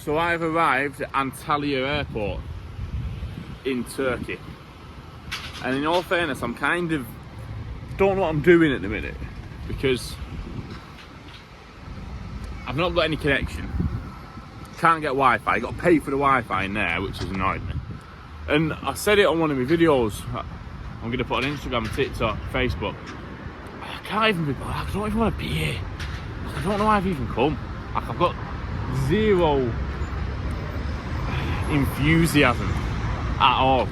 So I've arrived at Antalya Airport in Turkey, and in all fairness, I'm kind of don't know what I'm doing at the minute because I've not got any connection. Can't get Wi-Fi. Got to pay for the Wi-Fi in there, which has annoyed me. And I said it on one of my videos. I'm going to put on Instagram, TikTok, Facebook. I can't even be. I don't even want to be here. I don't know why I've even come. Like, I've got zero enthusiasm at all.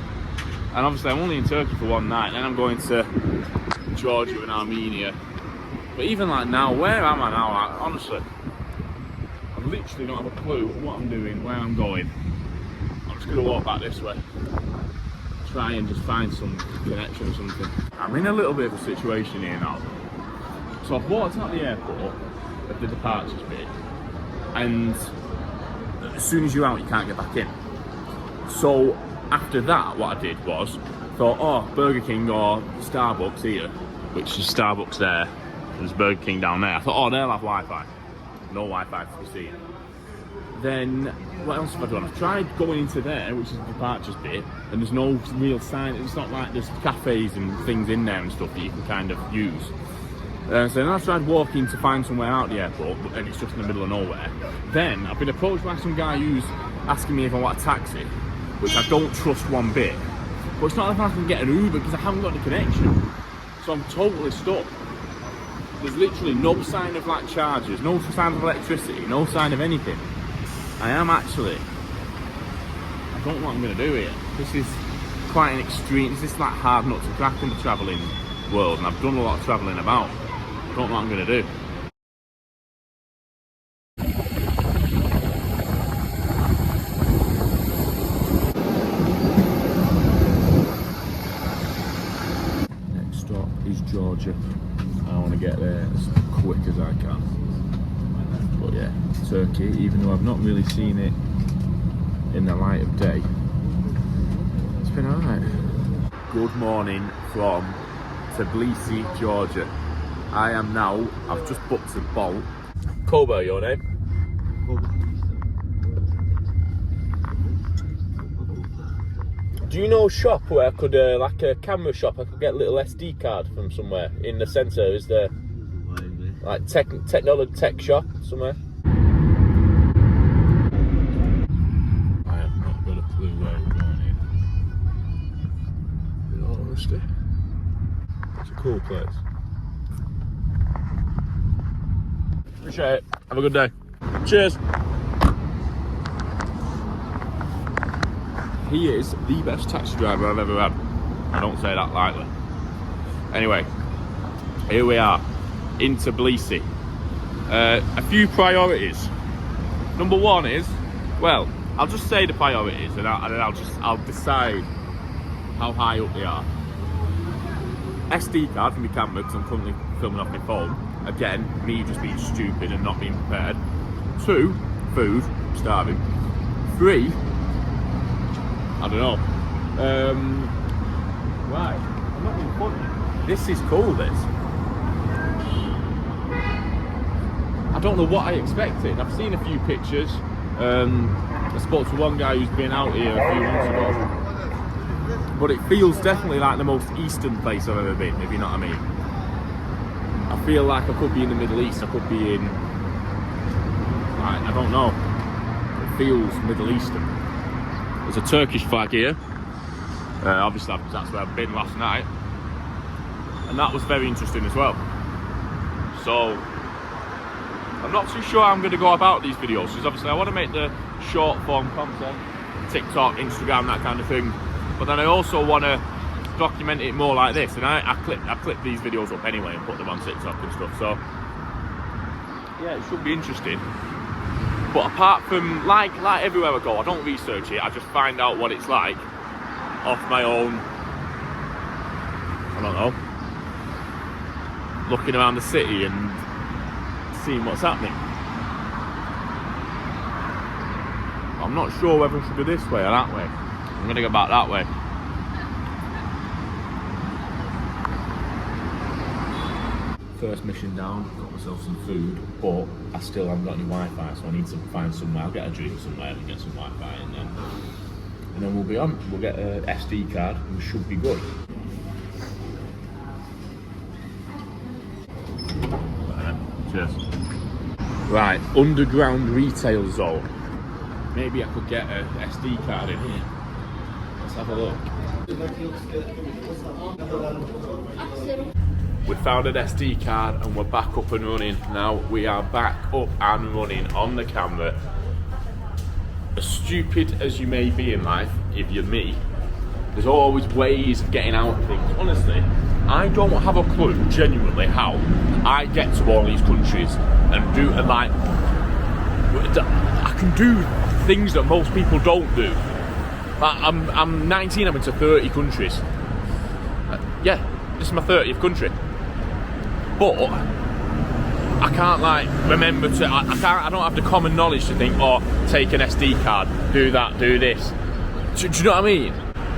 And obviously I'm only in Turkey for one night, then I'm going to Georgia and Armenia. But even like now, where am I now? Like, honestly, I literally don't have a clue what I'm doing, where I'm going. I'm just going to walk back this way, try and just find some connection or something. I'm in a little bit of a situation here now. So I've walked out the airport at the departures bit, and as soon as you're out, you can't get back in. So after that, what I did was thought, oh, Burger King or Starbucks here, which is Starbucks there, there's Burger King down there. I thought, oh, they'll have Wi-Fi. No Wi-Fi to be seen. Then what else have I done? I've tried going into there, which is the departures bit, and there's no real sign. It's not like there's cafes and things in there and stuff that you can kind of use. So then I tried walking to find somewhere out the airport, and it's just in the middle of nowhere. Then I've been approached by some guy who's asking me if I want a taxi, which I don't trust one bit. But it's not like I can get an Uber because I haven't got the connection. So I'm totally stuck. There's literally no sign of like chargers, no sign of electricity, no sign of anything. I am actually, I don't know what I'm going to do here. This is quite an extreme, this is like hard nut to crack in the travelling world, and I've done a lot of travelling about. I don't know what I'm going to do. Next stop is Georgia. I want to get there as quick as I can. But yeah, Turkey, even though I've not really seen it in the light of day, it's been alright. Good morning from Tbilisi, Georgia. I am now, I've just booked a Bolt. Koba, your name? Do you know a shop where I could, like a camera shop, I could get a little SD card from somewhere? In the centre, is there like technology tech shop somewhere? I have not got a clue where we're going in all honesty. It's a cool place. Appreciate it. Have a good day. Cheers. He is the best taxi driver I've ever had. I don't say that lightly. Anyway, here we are in Tbilisi. A few priorities. Number one is, well, I'll just say the priorities, and I'll decide how high up they are. SD card from my camera, because I'm currently filming off my phone. Again, me just being stupid and not being prepared. 2, food, I'm starving. 3, I don't know. Right, I'm not being funny. This is cool, this. I don't know what I expected. I've seen a few pictures. I spoke to one guy who's been out here a few months ago. But it feels definitely like the most eastern place I've ever been, if you know what I mean. I feel like I could be in the Middle East, I could be in, like, I don't know. It feels Middle Eastern. There's a Turkish flag here. Obviously that's where I've been last night. And that was very interesting as well. So, I'm not too sure how I'm going to go about these videos, because obviously I want to make the short form content, TikTok, Instagram, that kind of thing. But then I also want to document it more like this, and I clip these videos up anyway and put them on TikTok and stuff. So yeah, it should be interesting. But apart from like everywhere I go, I don't research it. I just find out what it's like off my own. I don't know, looking around the city and seeing what's happening. I'm not sure whether I should go this way or that way. I'm gonna go back that way. First mission down, got myself some food, but I still haven't got any Wi-Fi, so I need to find somewhere. I'll get a drink somewhere and get some Wi-Fi, and then we'll be on. We'll get a SD card, and we should be good. Cheers. Right, underground retail zone. Maybe I could get a SD card in here. Let's have a look. We found an SD card and we're back up and running. Now we are back up and running on the camera. As stupid as you may be in life, if you're me, there's always ways of getting out of things. Honestly, I don't have a clue, genuinely, how I get to all these countries and do, and like, I can do things that most people don't do. Like, I'm 19, I'm into 30 countries. Yeah, this is my 30th country. But I can't like remember to. I don't have the common knowledge to think, oh, take an SD card, do that, do this. Do you know what I mean?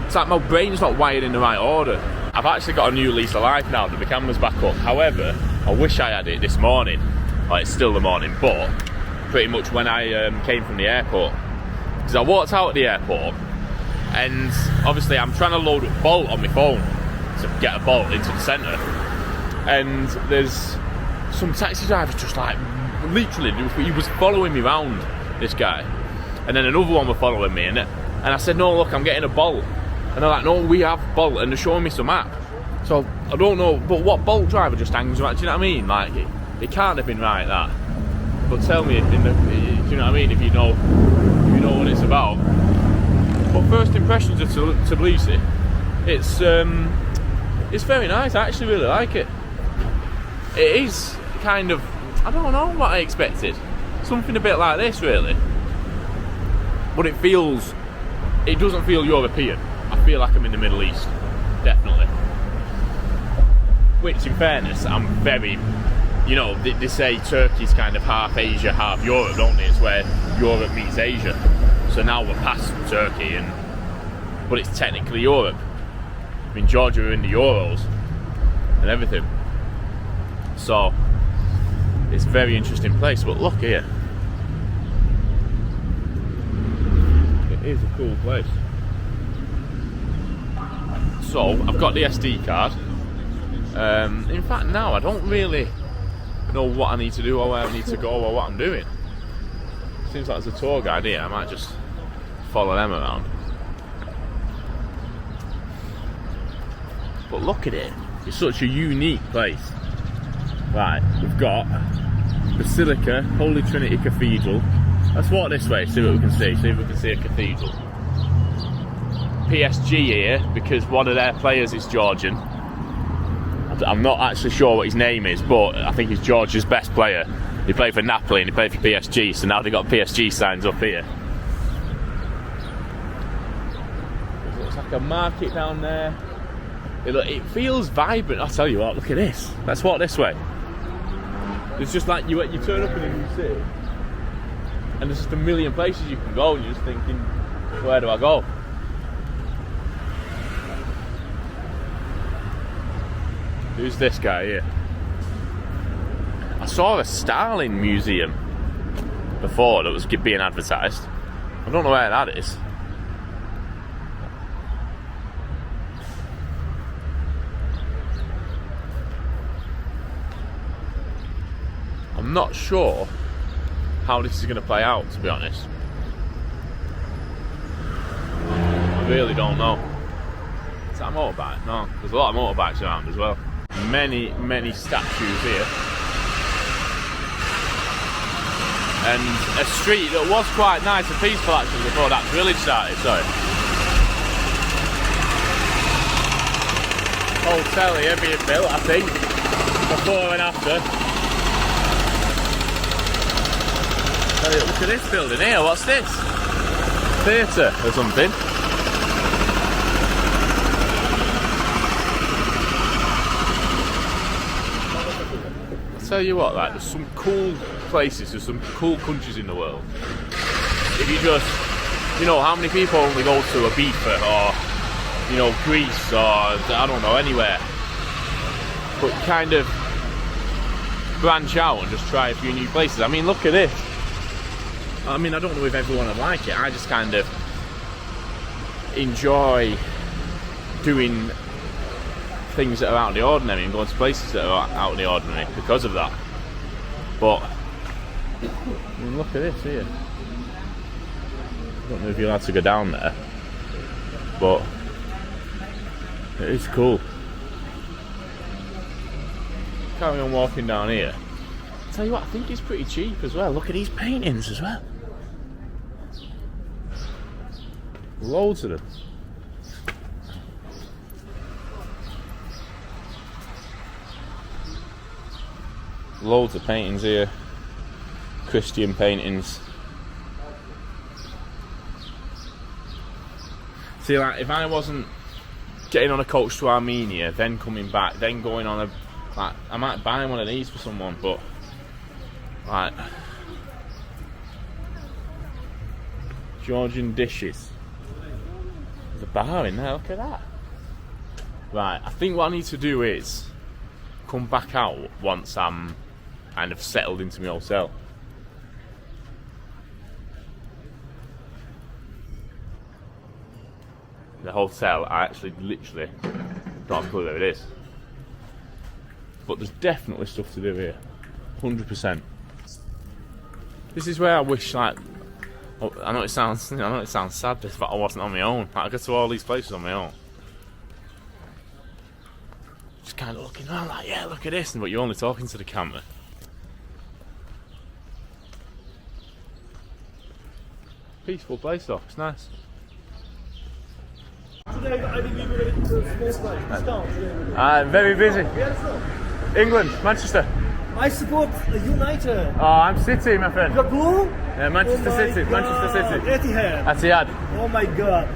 It's like my brain's not wired in the right order. I've actually got a new lease of life now that the camera's back up. However, I wish I had it this morning. Well, it's still the morning, but pretty much when I came from the airport, because I walked out of the airport, and obviously I'm trying to load up Bolt on my phone to get a Bolt into the centre. And there's some taxi driver just like, literally, he was following me around, this guy. And then another one was following me, and I said, no, look, I'm getting a Bolt. And they're like, no, we have Bolt, and they're showing me some app. So, I don't know, but what Bolt driver just hangs around, do you know what I mean? Like, it can't have been right, that. But tell me, do you know what I mean, if you know what it's about. But first impressions of Tbilisi, it's very nice, I actually really like it. It is kind of, I don't know what I expected. Something a bit like this, really. But it doesn't feel European. I feel like I'm in the Middle East, definitely. Which, in fairness, I'm very, you know, they say Turkey's kind of half Asia, half Europe, don't they? It's where Europe meets Asia. So now we're past Turkey, but it's technically Europe. I mean, Georgia are in the Euros and everything. So, it's a very interesting place, but look here. It is a cool place. So, I've got the SD card. In fact, now I don't really know what I need to do or where I need to go or what I'm doing. Seems like there's a tour guide here. I might just follow them around. But look at it. It's such a unique place. Right, we've got Basilica, Holy Trinity Cathedral. Let's walk this way, see what we can see. See if we can see a cathedral. PSG here, because one of their players is Georgian. I'm not actually sure what his name is, but I think he's Georgia's best player. He played for Napoli and he played for PSG, so now they've got PSG signs up here. It looks like a market down there. It feels vibrant. I'll tell you what, look at this. Let's walk this way. It's just like you turn up in a new city and there's just a million places you can go and you're just thinking, where do I go? Who's this guy here? I saw a Stalin museum before that was being advertised. I don't know where that is. I'm not sure how this is going to play out, to be honest. I really don't know. Is that a motorbike? No, there's a lot of motorbikes around as well. Many, many statues here. And a street that was quite nice and peaceful actually before that village started, sorry. Hotel here being built, I think, before and after. Look at this building here, what's this? Theatre or something. I'll tell you what, like, there's some cool places, there's some cool countries in the world. If you just, you know, how many people only go to Ibiza or, you know, Greece or, I don't know, anywhere. But kind of, branch out and just try a few new places. I mean, look at this. I mean, I don't know if everyone would like it. I just kind of enjoy doing things that are out of the ordinary and going to places that are out of the ordinary because of that. But I mean, look at this here. I don't know if you're allowed to go down there, but it is cool. Carry on walking down here. Tell you what, I think it's pretty cheap as well. Look at these paintings as well. Loads of them. Loads of paintings here. Christian paintings. See, like, if I wasn't getting on a coach to Armenia, then coming back, then going on a, like, I might buy one of these for someone, but like, Georgian dishes. There's a bar in there, look at that. Right, I think what I need to do is come back out once I'm kind of settled into my hotel. The hotel, I actually literally don't have a clue where it is. But there's definitely stuff to do here. 100%. This is where I wish, like, I know it sounds sad, this, but I wasn't on my own. Like, I go to all these places on my own. Just kind of looking around like, yeah, look at this, but you're only talking to the camera. Peaceful place though, it's nice. Today I think we were in the small place. I'm very busy. England, Manchester. I support United. Oh, I'm City, my friend. You're blue? Yeah, Manchester City. God. Manchester City. Etihad. Etihad. Oh my God.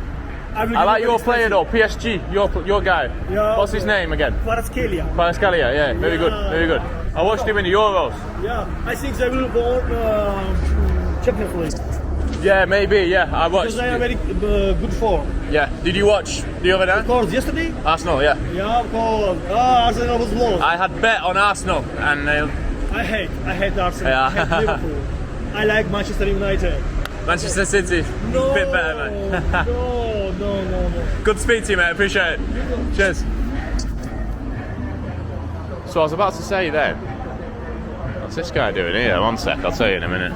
I like your player though, PSG. Your guy. Yeah, what's his name again? Kvaratskhelia. Kvaratskhelia, yeah, very good, very good. I watched him in the Euros. Yeah, I think they will win Champions League. Yeah, maybe, yeah. I watched. Because they are very good form. Yeah. Did you watch the other night? Of course, yesterday? Arsenal, yeah. Yeah, of course. Arsenal was lost. I had bet on Arsenal and I hate Arsenal. Yeah. I hate Liverpool. I like Manchester United. Manchester City. No, bit better, man. no. Good to speak to you, mate. Appreciate it. Cheers. So I was about to say then, what's this guy doing here? One sec, I'll tell you in a minute.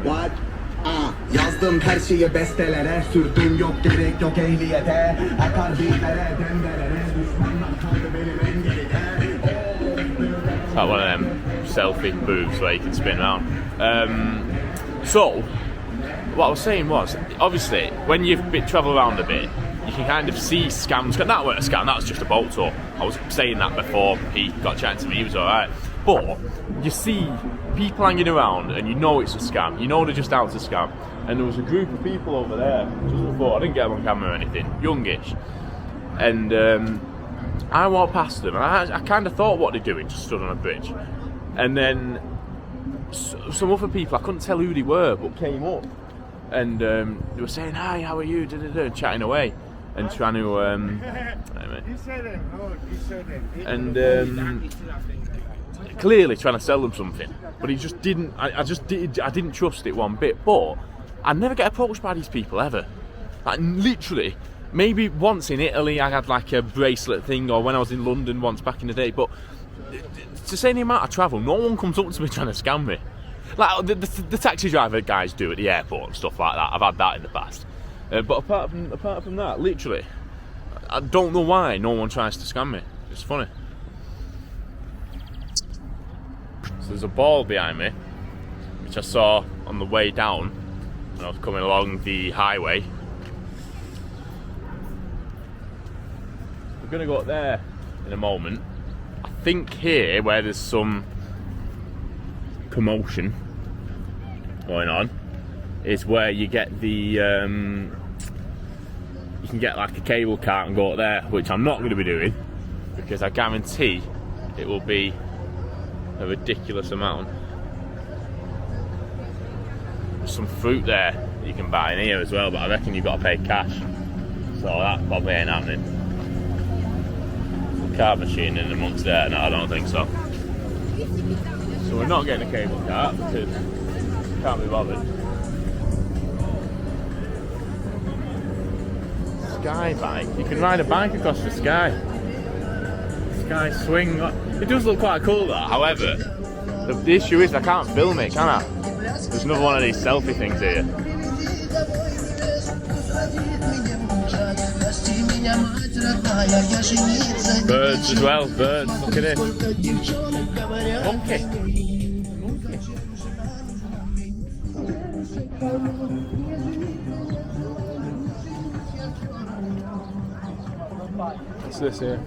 What? Yazdım her şeyi bestelere, sürdüm yok gerek yok ehliyete, akar dillere, demdelere, düşmanlar kaldı benim en geride. It's like one of them selfie booths where you can spin around. So, what I was saying was, obviously, when you travel around a bit, you can kind of see scams. That weren't a scam, that was just a boat tour. I was saying that before he got chatting to me, he was alright. But you see people hanging around and you know it's a scam, you know they're just out to scam. And there was a group of people over there just before, I didn't get them on camera or anything, youngish. And I walked past them and I kind of thought what they're doing, just stood on a bridge. And then some other people, I couldn't tell who they were, but came up. And they were saying, hi, how are you, chatting away. And trying to, and clearly trying to sell them something, but he just didn't. I didn't trust it one bit. But I never get approached by these people ever. Like literally, maybe once in Italy I had like a bracelet thing, or when I was in London once back in the day. But to say the amount of travel, no one comes up to me trying to scam me. Like the taxi driver guys do at the airport and stuff like that. I've had that in the past. But apart from that, literally, I don't know why no one tries to scam me. It's funny. So there's a ball behind me, which I saw on the way down when I was coming along the highway. We're going to go up there in a moment. I think here, where there's some commotion going on, is where you get the you can get like a cable car and go up there, which I'm not going to be doing because I guarantee it will be a ridiculous amount. There's some fruit there. you can buy in here as well, but I reckon you've got to pay cash. So that probably ain't happening. Card machine in amongst there? No, I don't think so. So we're not getting a cable car because can't be bothered. Sky bike. You can ride a bike across the sky. Sky swing. It does look quite cool though. However, the issue is I can't film it, can I? There's another one of these selfie things here. Birds as well, birds. Look at this. Monkey. What's this here?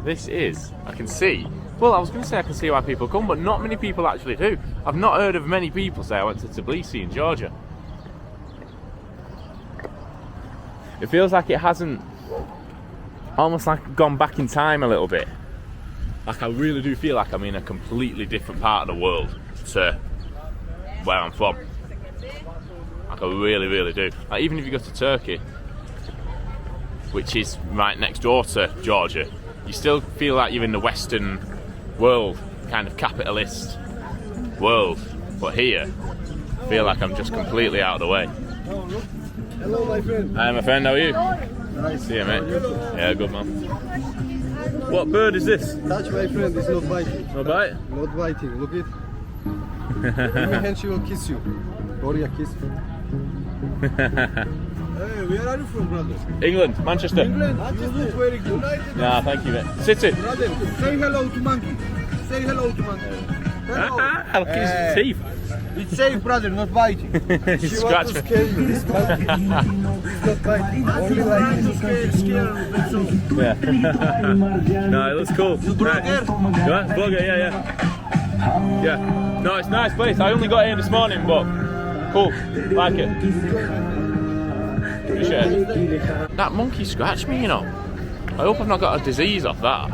This is, I can see, well I was going to say I can see why people come, but not many people actually do. I've not heard of many people say I went to Tbilisi in Georgia. It feels like it hasn't, almost like gone back in time a little bit. Like I really do feel like I'm in a completely different part of the world to where I'm from. Like I really, really do. Like even if you go to Turkey, which is right next door to Georgia, you still feel like you're in the Western world, kind of capitalist world. But here, I feel like I'm just completely out of the way. Hello, my friend. Hi, my friend. How are you? Nice. See you, mate. Yeah, good man. What bird is this? Touch, my friend. It's not biting. No bite? Not biting. Look it. Give me hand, she will kiss you. Gloria, kiss. Hey, where are you from, brother? England, Manchester. England. You look very good. Nah, thank you, mate. City. Brother, say hello to monkey. Say hello to monkey. Hello. Look at his teeth. It's safe, brother, not biting. He's She wants to scratching. scare you. It's monkey. It's not biting. Only like this. Scare. Yeah. No, it looks cool. You blogger? Yeah, blogger, yeah. Yeah. No, it's a nice place. I only got here this morning, but cool. Like it. Appreciate it. That monkey scratched me, you know. I hope I've not got a disease off that.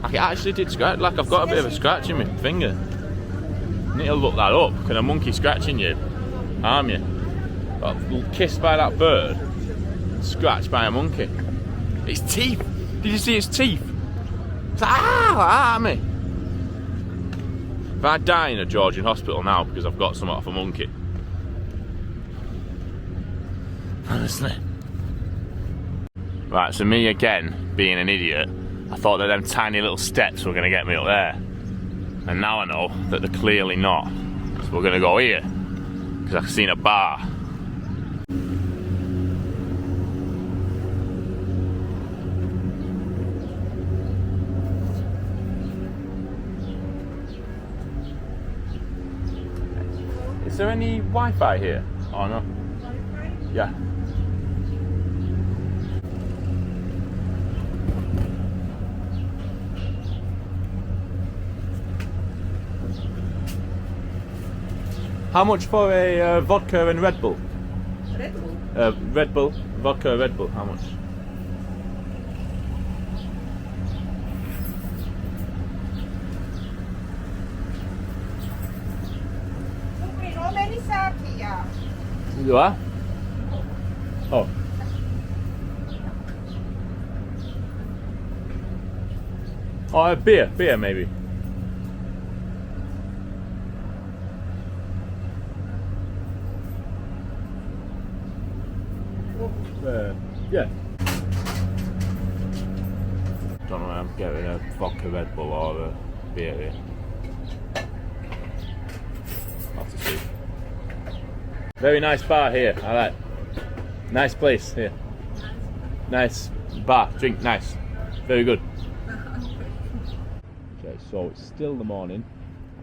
Like it actually did scratch. Like I've got a bit of a scratch in my finger. I need to look that up. Can a monkey scratching you harm you? Got kissed by that bird, scratched by a monkey. Its teeth. Did you see its teeth? It's like, ah, me. If I die in a Georgian hospital now because I've got something off a monkey, honestly. Right, so me again, being an idiot, I thought that them tiny little steps were going to get me up there. And now I know that they're clearly not. So we're going to go here, because I've seen a bar. Is there any Wi-Fi here? Oh no. Yeah. How much for a vodka and Red Bull? Red Bull? Red Bull, vodka, Red Bull, how much? How many sake? Yeah. You are? Oh. Oh, beer maybe. Yeah. Don't know, I'm getting a vodka Red Bull or a beer here. I'll have to see. Very nice bar here, I like. Nice place here. Nice bar, drink nice. Very good. Okay, so it's still the morning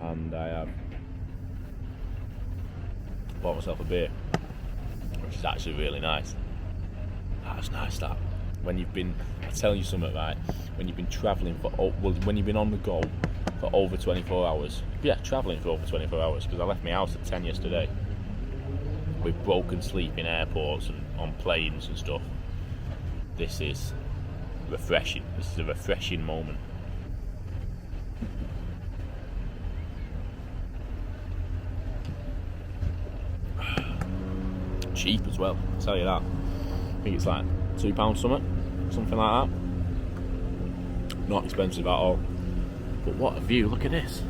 and I have bought myself a beer, which is actually really nice. That's nice, that. When you've been, I'll tell you something, right? When you've been travelling for, well, when you've been on the go for over 24 hours. Yeah, travelling for over 24 hours, because I left my house at 10 yesterday. With broken sleep in airports and on planes and stuff, this is refreshing. This is a refreshing moment. Cheap as well, I'll tell you that. I think it's like £2 something like that. Not expensive at all. But what a view, look at this.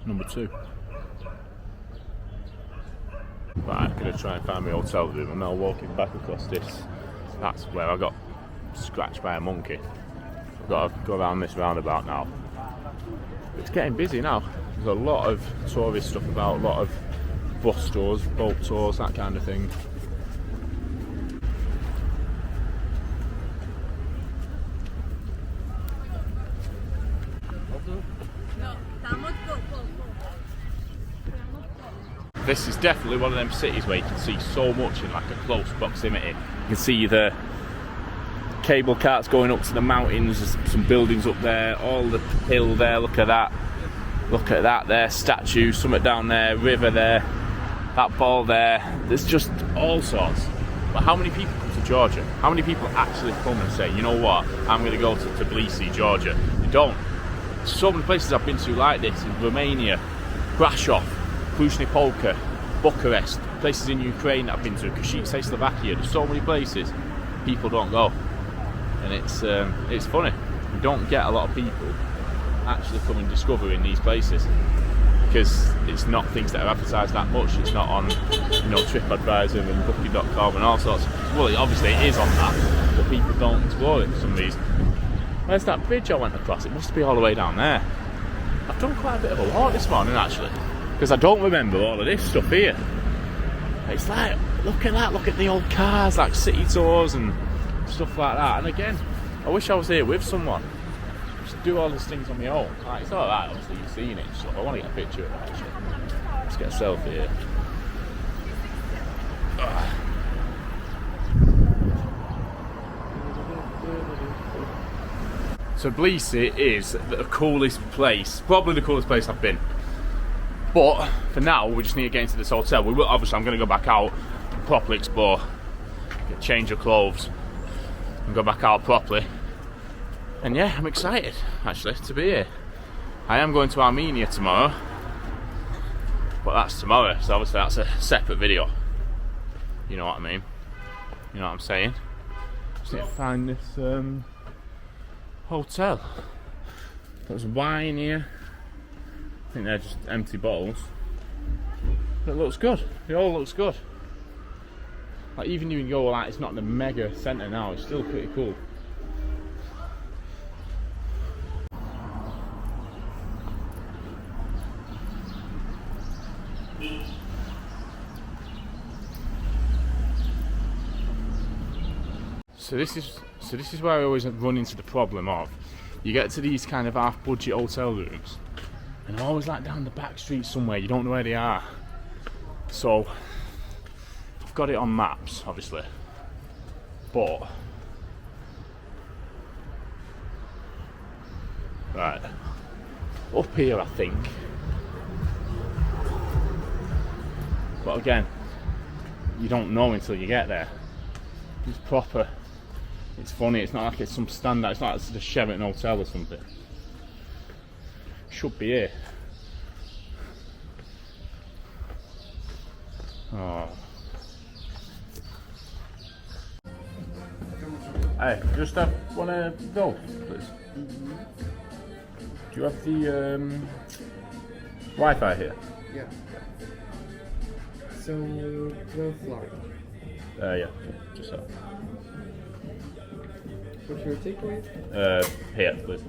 Number 2. Right, I'm going to try and find my hotel room. I'm now walking back across this. That's where I got scratched by a monkey. I've got to go around this roundabout now. It's getting busy now. There's a lot of tourist stuff about, a lot of bus tours, boat tours, that kind of thing. This is definitely one of them cities where you can see so much in like a close proximity. You can see the cable carts going up to the mountains, there's some buildings up there, all the hill there, look at that. Look at that there, statue, summit down there, river there, that ball there. There's just all sorts. But how many people come to Georgia? How many people actually come and say, you know what, I'm going to go to Tbilisi, Georgia? They don't. So many places I've been to like this, in Romania, Brasov, Cluj-Napoca, Bucharest, places in Ukraine that I've been to, Košice, Slovakia. There's so many places people don't go, and it's funny. You don't get a lot of people actually coming discovering these places because it's not things that are advertised that much. It's not on, you know, TripAdvisor and Booking.com and all sorts. Well, obviously it is on that, but people don't explore it for some reason. Where's that bridge I went across? It must be all the way down there. I've done quite a bit of a walk this morning actually, because I don't remember all of this stuff here. It's like, look at that, look at the old cars, like city tours and stuff like that. And again, I wish I was here with someone. Just do all these things on my own. Like, it's alright, obviously, you've seen it and stuff. I want to get a picture of it actually. Let's get a selfie here. So Tbilisi is the coolest place, probably the coolest place I've been. But for now, we just need to get into this hotel. We will, obviously, I'm going to go back out, properly explore, get a change of clothes, and go back out properly. And yeah, I'm excited actually to be here. I am going to Armenia tomorrow, but that's tomorrow, so obviously that's a separate video. You know what I mean? You know what I'm saying? Just need to find this hotel. There's wine here. I think they're just empty bottles. But it looks good. It all looks good. Like, even you can go, like, it's not the mega centre now, it's still pretty cool. So this is where I always run into the problem of, you get to these kind of half-budget hotel rooms, and they're always like down the back street somewhere, you don't know where they are. So I've got it on maps, obviously, but right up here I think. But again, you don't know until you get there. It's proper. It's funny, it's not like it's some standard, it's not like it's the Sheraton Hotel or something. Should be here. Oh. Hey, just have one of those, please. Do you have the Wi-Fi here? Yeah. So, 12th floor. Yeah, just so. What's your takeaway? Here, please.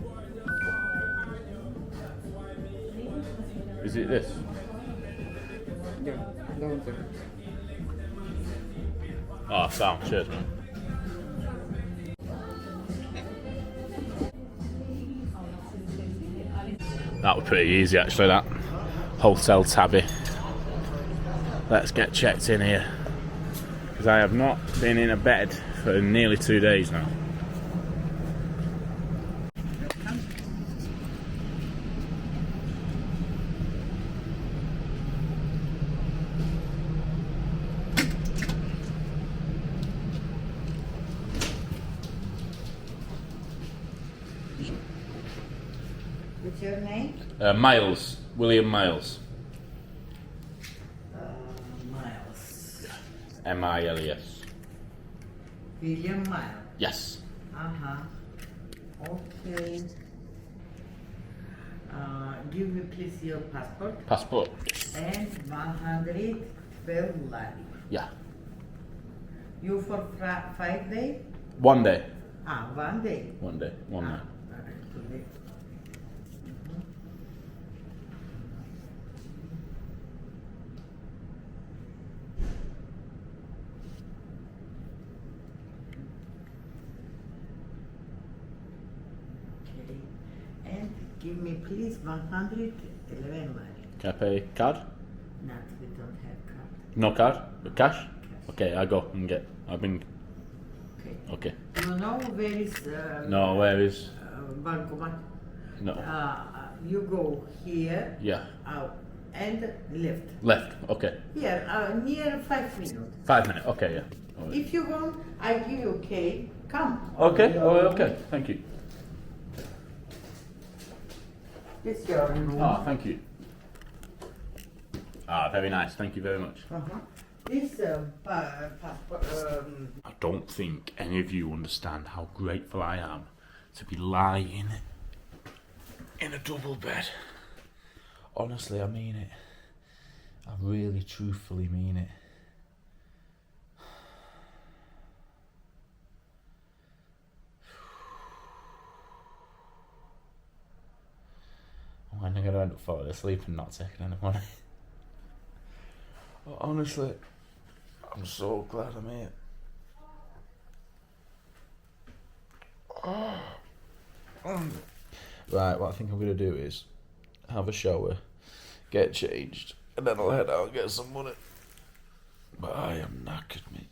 Is it this? Yeah, down there. Oh, sound. Cheers, man. That was pretty easy, actually, that. Hotel tabby. Let's get checked in here. because I have not been in a bed for nearly 2 days now. What's your name? Miles, William Miles. Miles. M-I-L-E-S. William Miles. Yes. Uh-huh. Okay. Give me please your passport. Passport. And 112 lari. Yeah. You for 5 days? 1 day. 1 day. 1 day. 1 night. Alright, today. Okay. And give me please 111 lari. Can I pay card? Not, we don't have card. No card? But cash? Okay, I go and get. I've been. Okay. Okay. You know where is No, where is? bancomat? No. You go here, Yeah. out, and left. Left. Okay. Here, near 5 minutes. 5 minutes. Okay, yeah. All right. If you want, I give you cake. Come. Okay. Oh, okay. Thank you. It's your room. Ah, thank you. Ah, very nice. Thank you very much. Uh-huh. This passport. I don't think any of you understand how grateful I am to be lying in a double bed. Honestly, I mean it. I really, truthfully mean it. I'm going to end up falling asleep and not taking any money. But honestly, I'm so glad I'm here. Right, what I think I'm going to do is have a shower, get changed, and then I'll head out and get some money. But I am knackered, mate.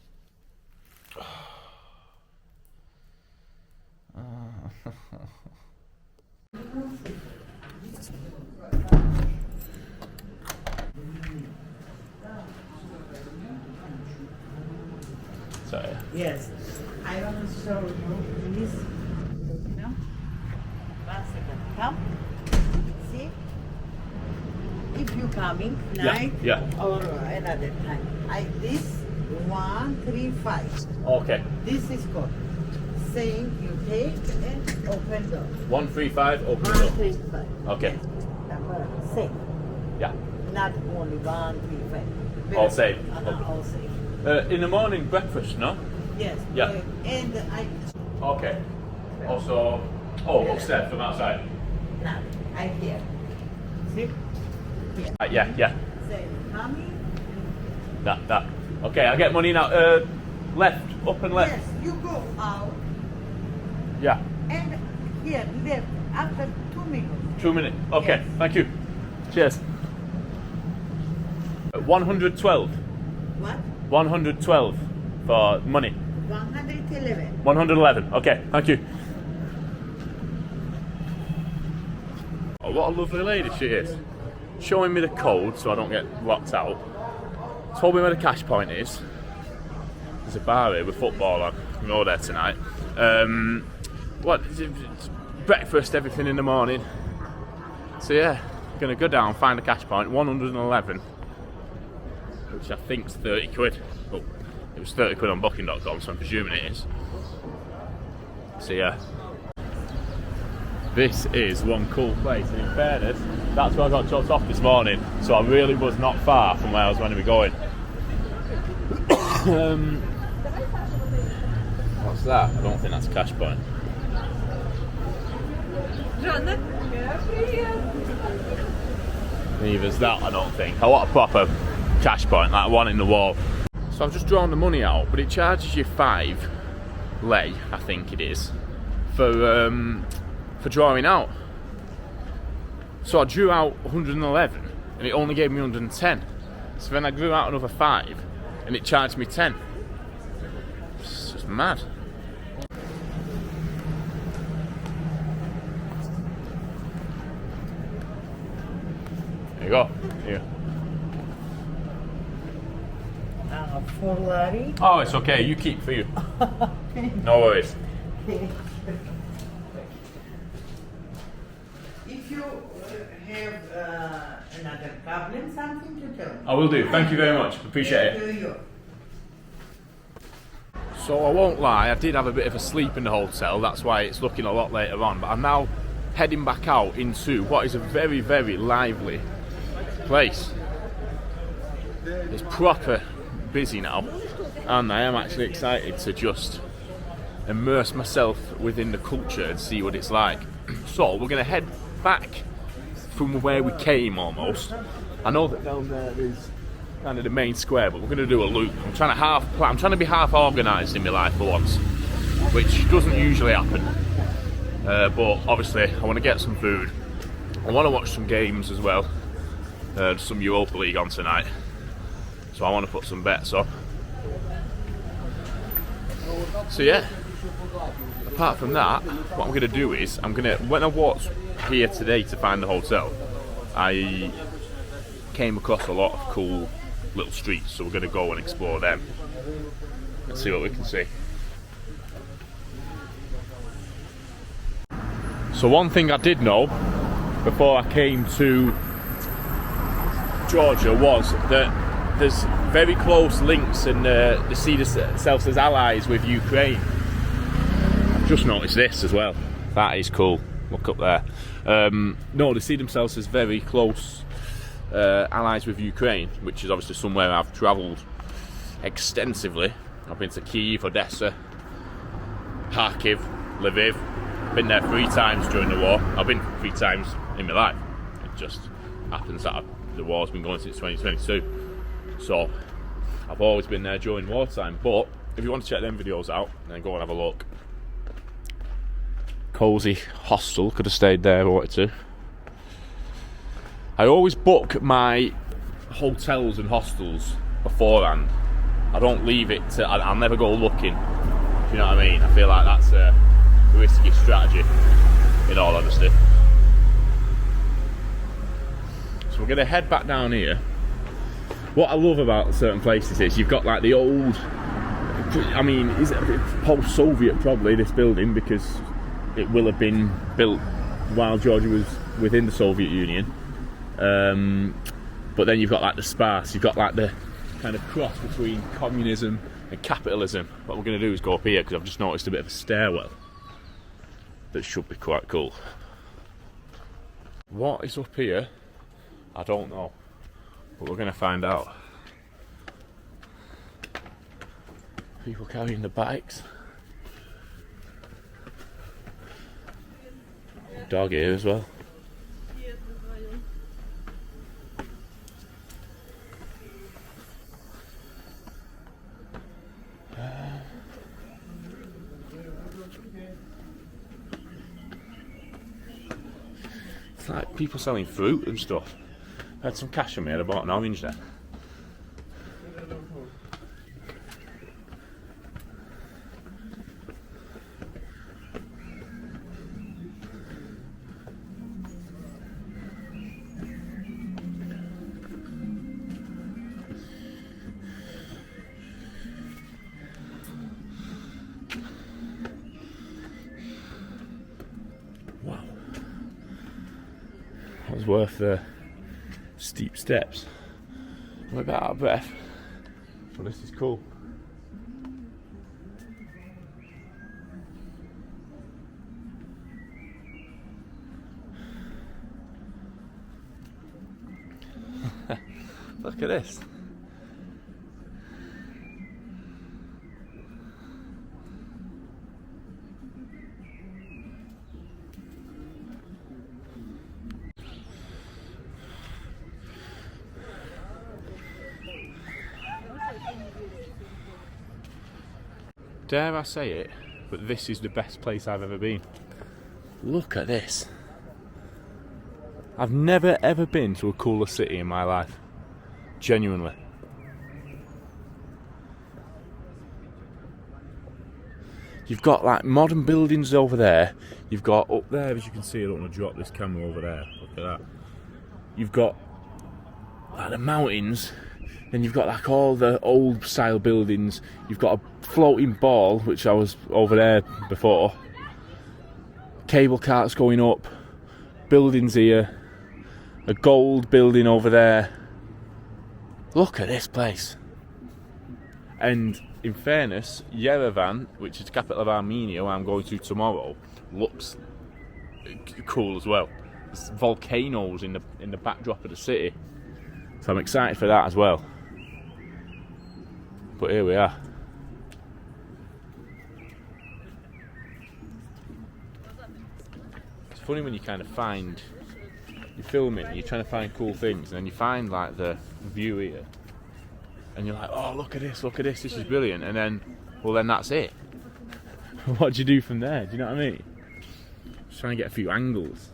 Sorry. Yes. I want to show you this. You know? 1 second. Come. See? If you coming night yeah. or another time. This 135. Okay. This is called. Saying you take and open door. 135, open the door. 135. Okay. Number same. Yeah. Not only 135. All same. All same. In the morning, breakfast, no? Yes. Yeah. And I. Okay. Also, upstairs from outside. Now, I here. See? Here. Yeah. Say, mommy. That. Okay, I get money now. Left, up and left. Yes, you go out Yeah. and here left after 2 minutes. 2 minutes. Okay, Yes. thank you. Cheers. 112. What? 112 for money. 111. 111. Okay, thank you. Oh, what a lovely lady she is. Showing me the code so I don't get locked out. Told me where the cash point is. There's a bar here with football on. We go there tonight. It's breakfast, everything in the morning. So yeah, gonna go down, find a cash point, 111, which I think's 30 quid. But it was 30 quid on booking.com, so I'm presuming it is. So yeah. This is one cool place, and in fairness, that's where I got dropped off this morning, so I really was not far from where I was going to be going. What's that? I don't think that's a cash point. Neither's that, I don't think. I want a proper cash point, like one in the wall. So I've just drawn the money out, but it charges you 5 lei, I think it is, for drawing out. So I drew out 111 and it only gave me 110. So then I drew out another 5 and it charged me 10. It's mad. There you go. Here. For Larry. Oh, it's okay. You keep for you. No worries. If you have another problem, something to tell me. I will do. Thank you very much. Appreciate it. Thank you. So I won't lie, I did have a bit of a sleep in the hotel. That's why it's looking a lot later on. But I'm now heading back out into what is a very, very lively place. It's proper busy now, and I am actually excited to just immerse myself within the culture and see what it's like. So we're going to head back from where we came almost. I know that down there is kind of the main square, but we're going to do a loop. I'm trying to be half organised in my life for once, which doesn't usually happen. But obviously I want to get some food. I want to watch some games as well. There's some Europa League on tonight, so I want to put some bets on. So yeah, apart from that, what I'm going to do is when I walked here today to find the hotel, I came across a lot of cool little streets, so we're going to go and explore them and see what we can see. So one thing I did know before I came to Georgia was that there's very close links and they see themselves as allies with Ukraine. I've just noticed this as well. That is cool. Look up there. No, they see themselves as very close allies with Ukraine, which is obviously somewhere I've travelled extensively. I've been to Kyiv, Odessa, Kharkiv, Lviv. Been there 3 times during the war. I've been 3 times in my life. It just happens that the war's been going since 2022. So I've always been there during wartime. But if you want to check them videos out, then go and have a look. Cozy hostel, could have stayed there if I wanted to. I always book my hotels and hostels beforehand. I don't leave it to, I'll never go looking. Do you know what I mean? I feel like that's a risky strategy, in all honesty. So we're going to head back down here. What I love about certain places is you've got like the old, I mean, is it post-Soviet probably, this building, because it will have been built while Georgia was within the Soviet Union. But then you've got like the sparse, you've got like the kind of cross between communism and capitalism. What we're going to do is go up here because I've just noticed a bit of a stairwell that should be quite cool. What is up here? I don't know, but we're going to find out. People carrying the bikes. Dog here as well. It's like people selling fruit and stuff. I had some cash on me, I bought an orange there. Wow. That was worth the steep steps. I'm a bit out of breath, but this is cool. Look at this. Dare I say it, but this is the best place I've ever been. Look at this. I've never ever been to a cooler city in my life. Genuinely. You've got like modern buildings over there. You've got up there, as you can see, I don't want to drop this camera over there. Look at that. You've got like the mountains. Then you've got like all the old style buildings. You've got a floating ball, which I was over there before. Cable carts going up. Buildings here. A gold building over there. Look at this place. And in fairness, Yerevan, which is the capital of Armenia, where I'm going to tomorrow, looks cool as well. There's volcanoes in the backdrop of the city, so I'm excited for that as well. But here we are. It's funny when you kind of find, you're filming, you're trying to find cool things, and then you find like the view here. And you're like, oh, look at this, this is brilliant. And then, well, then that's it. What do you do from there? Do you know what I mean? Just trying to get a few angles.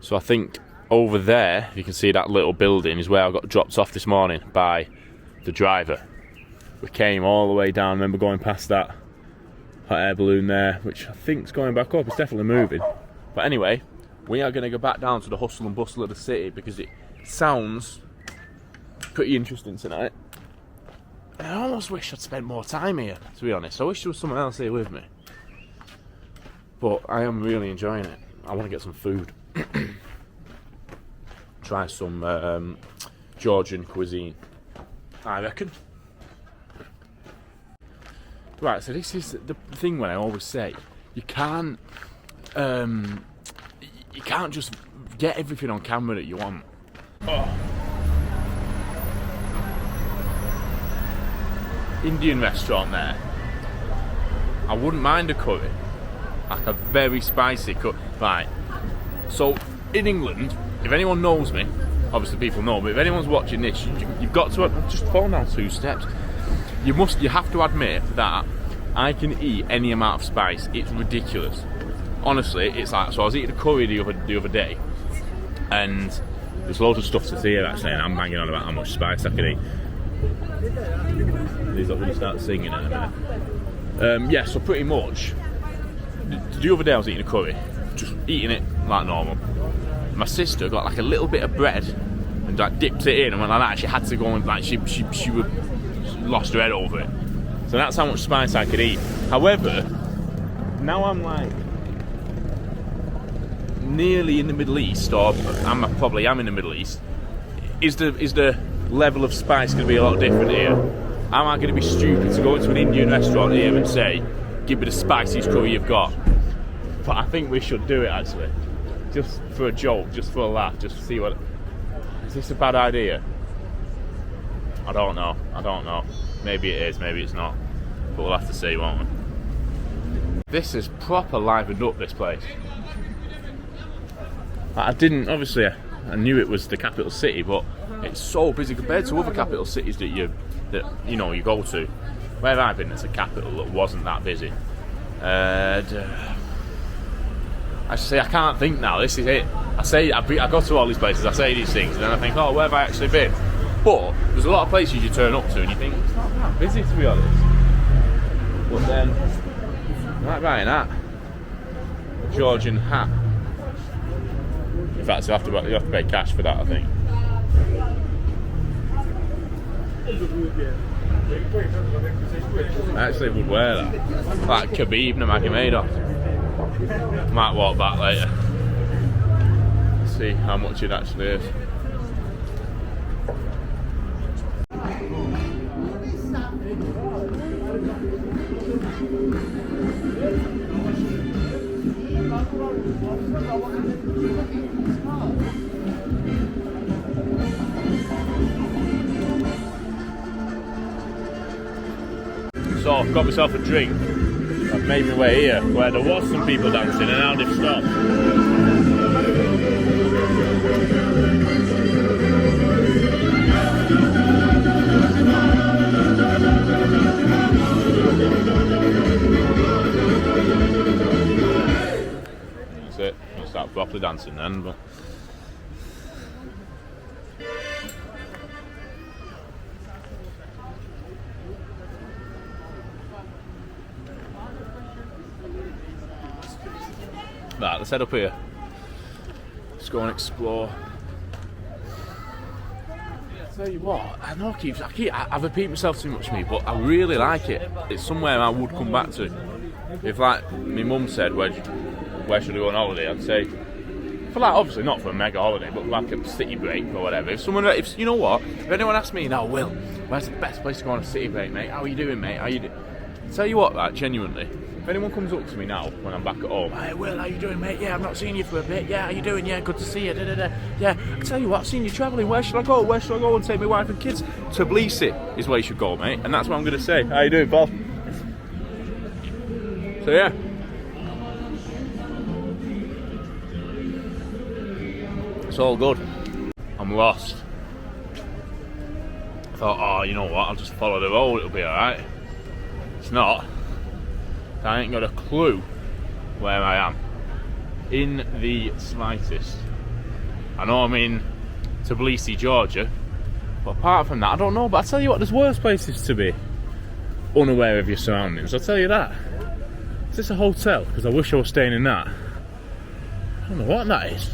So I think over there, you can see that little building is where I got dropped off this morning by the driver. We came all the way down, remember going past that hot air balloon there, which I think is going back up, it's definitely moving. But anyway, we are going to go back down to the hustle and bustle of the city because it sounds pretty interesting tonight. And I almost wish I'd spent more time here, to be honest. I wish there was someone else here with me. But I am really enjoying it. I want to get some food. Try some Georgian cuisine, I reckon. Right, so this is the thing when I always say you can't just get everything on camera that you want. Oh. Indian restaurant there. I wouldn't mind a curry, like a very spicy curry. Right. So, in England, if anyone knows me, obviously people know, but if anyone's watching this, you've got to just fall down 2 steps. You have to admit that I can eat any amount of spice. It's ridiculous. Honestly, it's like, so I was eating a curry the other day, and there's loads of stuff to see here actually, and I'm banging on about how much spice I can eat. He's not going to start singing in a minute. Yeah, so pretty much, the other day I was eating a curry, just eating it like normal. My sister got like a little bit of bread and like dipped it in and went like that. She had to go and like she lost her head over it. So that's how much spice I could eat. However, now I'm like nearly in the Middle East, or probably am in the Middle East. Is the level of spice going to be a lot different here? Am I going to be stupid to go into an Indian restaurant here and say, give me the spiciest curry you've got? But I think we should do it actually. Just for a joke, just for a laugh, just to see what... Is this a bad idea? I don't know. Maybe it is, maybe it's not. But we'll have to see, won't we? This is proper livened up, this place. I didn't, obviously, I knew it was the capital city, but it's so busy compared to other capital cities that you go to. Where I've been, it's a capital that wasn't that busy. I say I can't think now. This is it. I go to all these places. I say these things, and then I think, oh, where have I actually been? But there's a lot of places you turn up to, and you think it's not that busy, to be honest. But then, like buying that Georgian hat. In fact, you have to pay cash for that, I think. I actually would wear that. Like Khabib Nurmagomedov. Might walk back later. See how much it actually is. So I've got myself a drink. I've made my way here where there was some people dancing and now they've stopped. That's it. I'll start properly dancing then. But right, let's head up here. Let's go and explore. Tell you what, I know I've repeated myself too much, me, but I really like it. It's somewhere I would come back to. If, like, my mum said, where should I go on holiday? I'd say, for like, obviously not for a mega holiday, but like a city break or whatever. If you know what, if anyone asks me now, Will, where's the best place to go on a city break, mate? How are you doing, mate? Tell you what, like, genuinely, if anyone comes up to me now when I'm back at home, hey Will, how you doing, mate? Yeah, I've not seen you for a bit. Yeah, how you doing? Yeah, good to see you. Yeah, I tell you what, I've seen you travelling. Where should I go? Where should I go and take my wife and kids? Tbilisi is where you should go, mate. And that's what I'm going to say. How you doing, Bob? So yeah. It's all good. I'm lost. I thought, oh, you know what? I'll just follow the road. It'll be alright. It's not. I ain't got a clue where I am in the slightest. I know I'm in Tbilisi, Georgia, but apart from that, I don't know. But I tell you what, there's worse places to be unaware of your surroundings. I'll tell you that. Is this a hotel? Because I wish I was staying in that. I don't know what that is.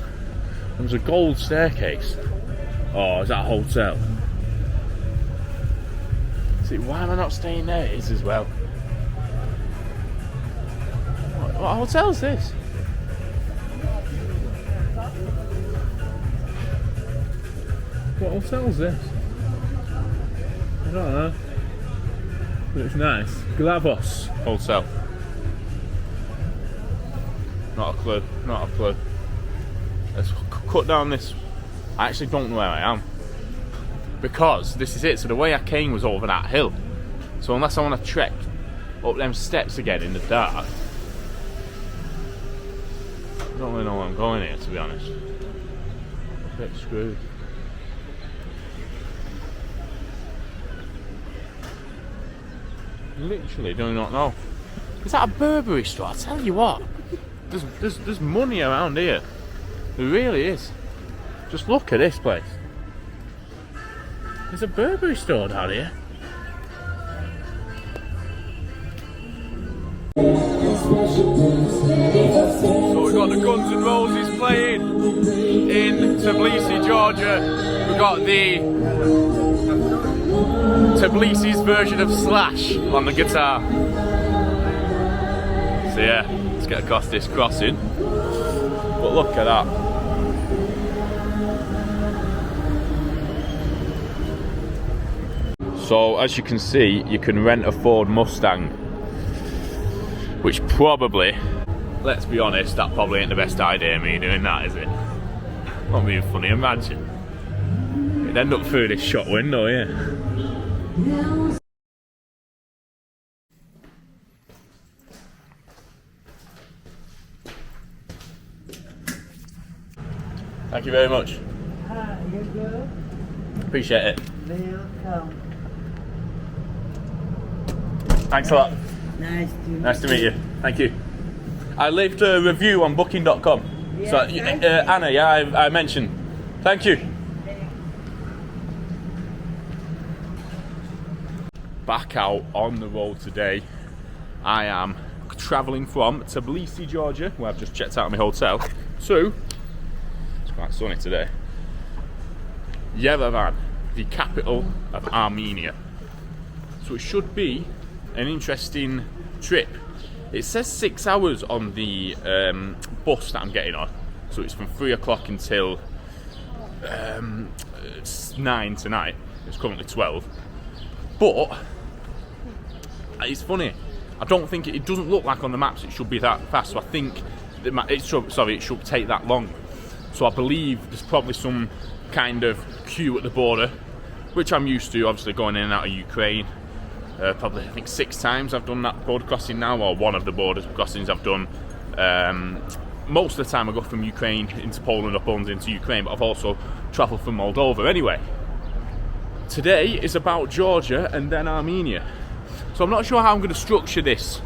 There's a gold staircase. Oh, is that a hotel? See, why am I not staying there? It is as well. What hotel is this? What hotel is this? I don't know. But it's nice. Glavos Hotel. Not a clue. Not a clue. Let's cut down this. I actually don't know where I am. Because this is it. So the way I came was over that hill. So unless I want to trek up them steps again in the dark, I don't really know where I'm going here, to be honest. A bit screwed. Literally do not know. Is that a Burberry store? I tell you what, there's money around here. There really is. Just look at this place. There's a Burberry store down here. So we've got the Guns N' Roses playing in Tbilisi, Georgia. We've got the Tbilisi's version of Slash on the guitar. So yeah, let's get across this crossing. But look at that. So as you can see, you can rent a Ford Mustang, which probably, let's be honest, that probably ain't the best idea, me doing that, is it? Not being funny, imagine. It'd end up through this shop window here. Thank you very much. You good? Appreciate it. Welcome. Thanks a lot. Nice to meet you. Thank you. I left a review on booking.com. Yes, So, thank you. Anna, yeah, I mentioned. Thank you. Back out on the road today. I am travelling from Tbilisi, Georgia, where I've just checked out my hotel, to, it's quite sunny today, Yerevan, the capital of Armenia. So it should be an interesting trip. It says 6 hours on the bus that I'm getting on, so it's from 3 o'clock until 9 tonight. It's currently 12, but it's funny, I don't think it doesn't look like on the maps it should be that fast, so I think it should take that long. So I believe there's probably some kind of queue at the border, which I'm used to, obviously going in and out of Ukraine. Probably I think 6 times I've done that border crossing now, or one of the border crossings I've done most of the time I go from Ukraine into Poland or Poland into Ukraine, but I've also travelled from Moldova. Anyway, today is about Georgia and then Armenia. So I'm not sure how I'm going to structure this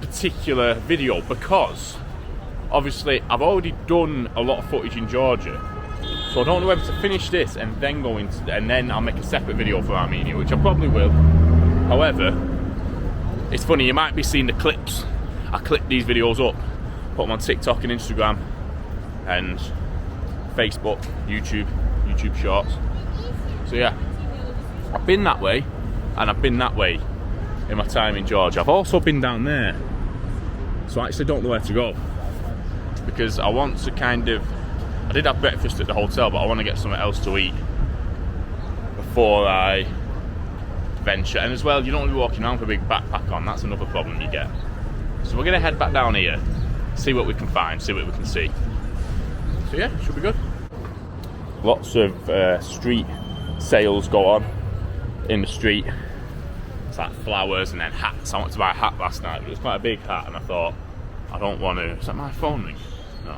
particular video, because obviously I've already done a lot of footage in Georgia, so I don't know whether to finish this and then go into, and then I'll make a separate video for Armenia, which I probably will. However, it's funny, you might be seeing the clips. I clip these videos up, put them on TikTok and Instagram and Facebook, YouTube Shorts. So yeah, I've been that way and I've been that way in my time in Georgia. I've also been down there, so I actually don't know where to go, because I want to kind of, I did have breakfast at the hotel, but I want to get something else to eat before I venture. And as well, you don't want to be walking around with a big backpack on, that's another problem you get. So we're going to head back down here, see what we can find, see what we can see. So yeah, should be good. Lots of street sales go on in the street. It's like flowers and then hats. I went to buy a hat last night, but it was quite a big hat, and I thought, I don't want to, is that my phone ring? No.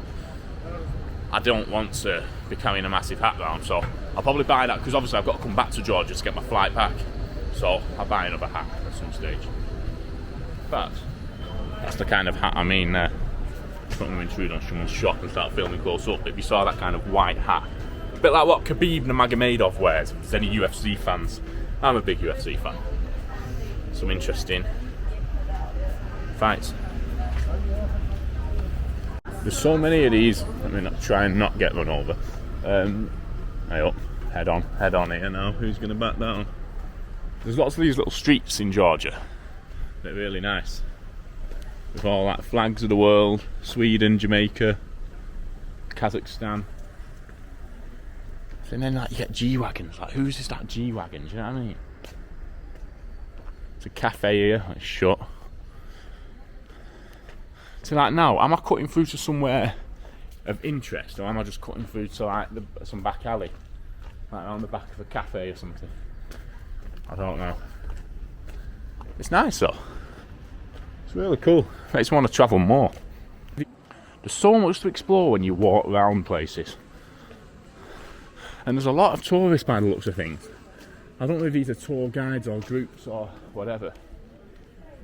I don't want to be carrying a massive hat around, so I'll probably buy that, because obviously I've got to come back to Georgia to get my flight back. So I'll buy another hat at some stage. But that's the kind of hat I mean there. I don't want to intrude on someone's shop and start filming close up, but if you saw that kind of white hat, a bit like what Khabib Nurmagomedov wears, if there's any UFC fans. I'm a big UFC fan. Some interesting fights. There's so many of these. Let me not try and not get run over. Hey up, head on here now. Who's going to back down? There's lots of these little streets in Georgia. They're really nice. With all like flags of the world, Sweden, Jamaica, Kazakhstan. And then like you get G-Wagons. Like, who's this that G-Wagon? Do you know what I mean? It's a cafe here, it's shut. So like now, am I cutting through to somewhere of interest, or am I just cutting through to like some back alley? Like around the back of a cafe or something? I don't know. It's nice though. It's really cool. Makes me want to travel more. There's so much to explore when you walk around places. And there's a lot of tourists by the looks of things. I don't know if these are tour guides or groups or whatever.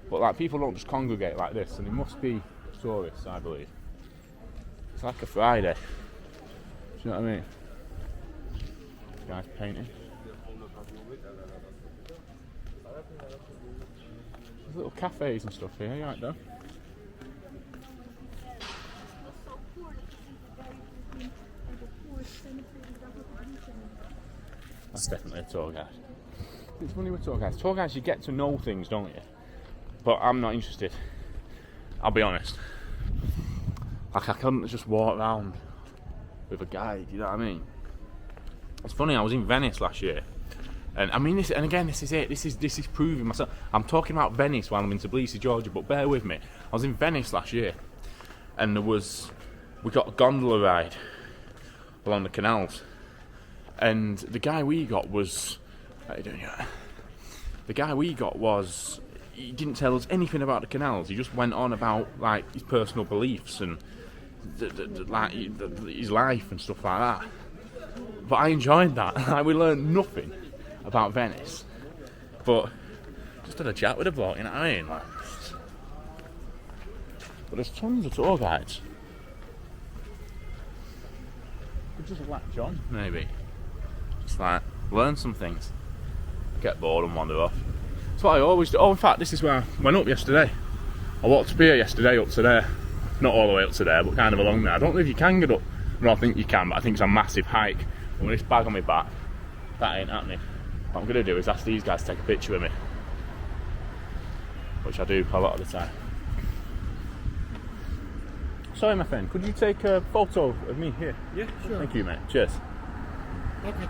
But like, people don't just congregate like this, and it must be tourists, I believe. It's like a Friday. Do you know what I mean? This guy's painting. There's little cafes and stuff here, you right though? That's definitely a tour guide. It's funny with tour guides. Tour guides, you get to know things, don't you? But I'm not interested. I'll be honest. Like, I couldn't just walk around with a guide, you know what I mean? It's funny, I was in Venice last year. And I mean, this is it. This is proving myself. I'm talking about Venice while I'm in Tbilisi, Georgia, but bear with me. I was in Venice last year, and we got a gondola ride along the canals. And the guy we got was, how are you doing here? The guy we got was, he didn't tell us anything about the canals. He just went on about like his personal beliefs and his life and stuff like that. But I enjoyed that. Like, we learned nothing about Venice, but just had a chat with the bloke. You know what I mean? Like, but there's tons of tour guides. Could just latch on, maybe. Just like learn some things, get bored and wander off. That's what I always do. Oh, in fact, this is where I went up yesterday. I walked up here yesterday, up to there. Not all the way up to there, but kind of along there. I don't know if you can get up. No, I think you can, but I think it's a massive hike. And with this bag on my back, that ain't happening. What I'm going to do is ask these guys to take a picture with me, which I do a lot of the time. Sorry, my friend, could you take a photo of me here? Yeah, sure. Thank you, mate. Cheers. Okay,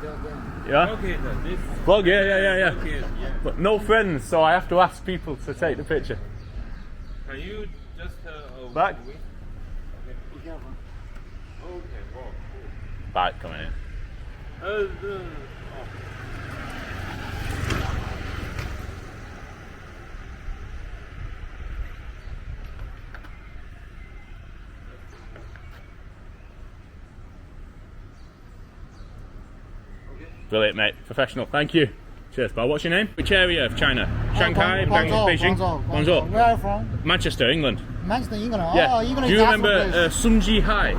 Yeah? okay, this. Vlog, yeah. Okay, yeah. But no friends, so I have to ask people to take the picture. Can you just Back? wait? Okay, wow, cool. Back coming in. Brilliant, mate. Professional. Thank you. Cheers, pal. What's your name? Which area of China? Shanghai, Beijing? Guangzhou. Where are you from? Manchester, England. Manchester, England. Yeah. Oh, England Do you is remember Sun Ji-hai?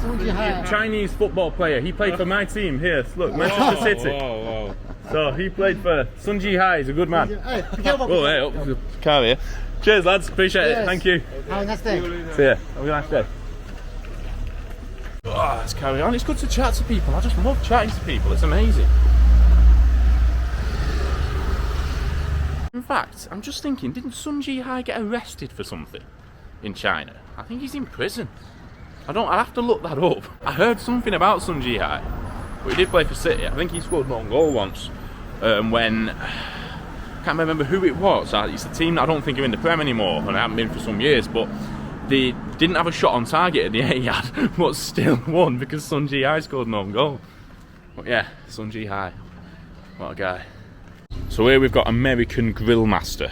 Sun Ji-hai. Chinese football player. He played for my team here. Look, Manchester City. Whoa. So he played for Sun Ji-hai. He's a good man. Hey, be careful. Oh, hey, up the car here. Cheers, lads. Appreciate it. Yes. Thank you. Have a nice day. See ya. Have a nice day. Oh, let's carry on. It's good to chat to people. I just love chatting to people. It's amazing. In fact, I'm just thinking, didn't Sun Ji-hai get arrested for something in China? I think he's in prison. I'll have to look that up. I heard something about Sun Ji-hai, but he did play for City. I think he scored an own goal once when I can't remember who it was. It's a team that I don't think are in the Prem anymore, and I haven't been for some years. But they didn't have a shot on target at the Etihad, but still won because Sun Ji-hai scored an own goal. But yeah, Sun Ji-hai, what a guy. So here we've got American Grill Master.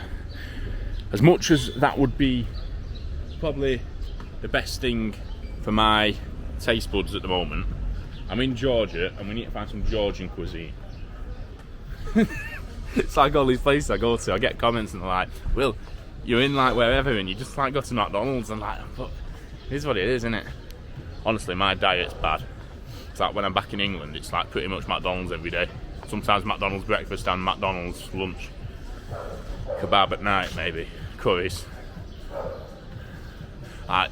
As much as that would be probably the best thing for my taste buds at the moment, I'm in Georgia and we need to find some Georgian cuisine. It's like all these places I go to, I get comments and they're like, Will, you're in like wherever and you just like go to McDonald's, and like, but it is what it is, isn't it? Honestly, my diet's bad. It's like when I'm back in England, it's like pretty much McDonald's every day. Sometimes McDonald's breakfast and McDonald's lunch. Kebab at night, maybe. Curries. I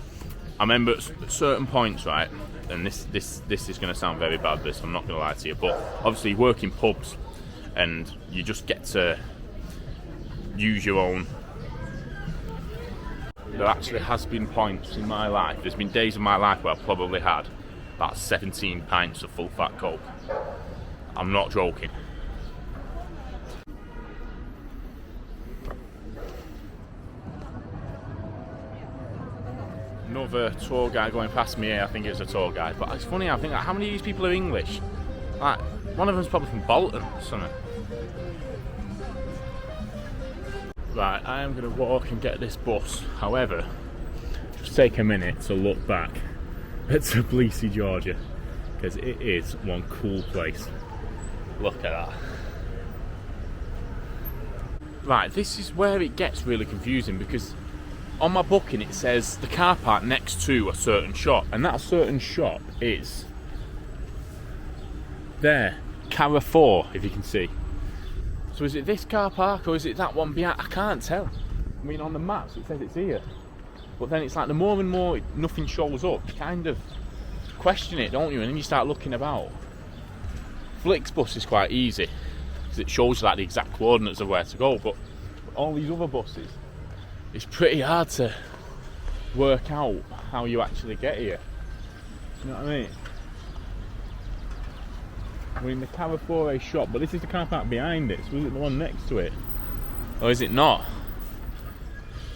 remember at certain points, right, and this is going to sound very bad, this, I'm not going to lie to you, but obviously you work in pubs and you just get to use your own. There actually has been points in my life, there's been days of my life where I've probably had about 17 pints of full fat Coke. I'm not joking. Another tour guide going past me here, I think it's a tour guide, but it's funny, I think like, how many of these people are English? Like, one of them's probably from Bolton or something. Right, I am going to walk and get this bus. However, just take a minute to look back at Tbilisi, Georgia, because it is one cool place. Look at that. Right, this is where it gets really confusing, because on my booking it says the car park next to a certain shop, and that certain shop is there, Carrefour, if you can see. So is it this car park or is it that one behind? I can't tell. I mean, on the maps it says it's here, but then it's like the more and more nothing shows up, you kind of question it, don't you? And then you start looking about. Flixbus is quite easy because it shows you like the exact coordinates of where to go, but all these other buses, it's pretty hard to work out how you actually get here. You know what I mean? We're in the Carrefour shop, but this is the car park behind it, so is it the one next to it? Or is it not?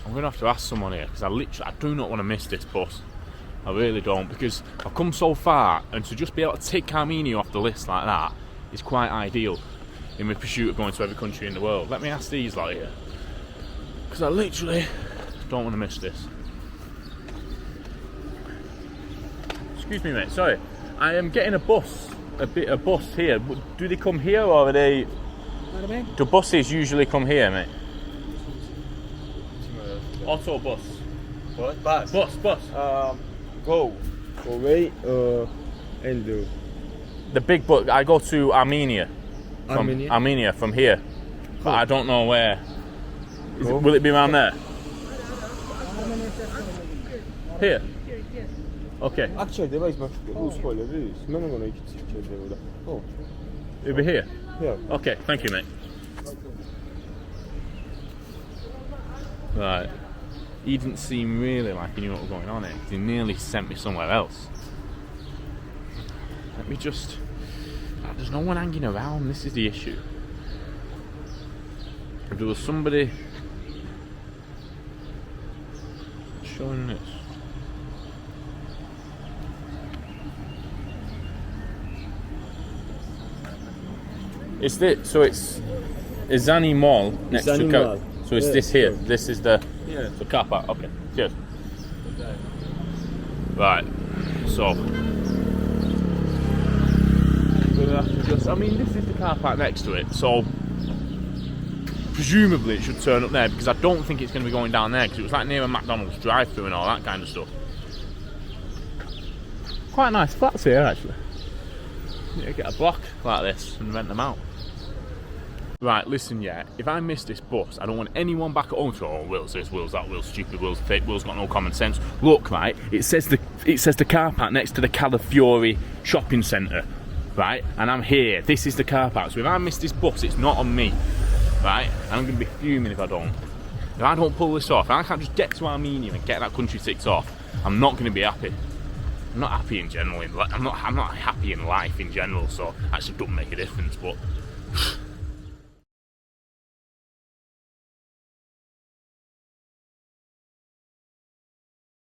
I'm going to have to ask someone here, because I do not want to miss this bus. I really don't, because I've come so far, and to just be able to take Armenia off the list like that is quite ideal in my pursuit of going to every country in the world. Let me ask these lot here, because I literally don't want to miss this. Excuse me, mate, sorry. I am getting a bus here. Do they come here, or are they... Do buses usually come here, mate? Auto bus. What? Bus. Bus. Go away and do. The big bus. I go to Armenia. Armenia? Armenia from here, but I don't know where. Will it be around there? Here. Okay. Actually, there is my school. No, you can see. Oh, It'll be here. yeah. Okay. Thank you, mate. Right. He didn't seem really like he knew what was going on here. He nearly sent me somewhere else. Let me just... There's no one hanging around, this is the issue. If there was somebody showing this. Is this, so it's Izani Mall next to Izani Mall. So it's Yeah, this here. sure. This is the Yeah. car park. Okay. Cheers. Right. So gonna have to just, I mean, this is the car park next to it, so presumably it should turn up there, because I don't think it's going to be going down there, because it was like near a McDonald's drive-thru and all that kind of stuff. Quite nice flats here, actually. You need to get a block like this and rent them out. Right, listen, yeah, if I miss this bus, I don't want anyone back at home to, oh, Will's this, Will's that, Will's stupid, Will's fake, Will's got no common sense. Look, right, it says the car park next to the Calafiore shopping centre, right, and I'm here. This is the car park, so if I miss this bus, it's not on me, right, and I'm going to be fuming if I don't. If I don't pull this off, and I can't just get to Armenia and get that country ticked off, I'm not going to be happy. I'm not happy in general, I'm not happy in life in general, so that just doesn't make a difference, but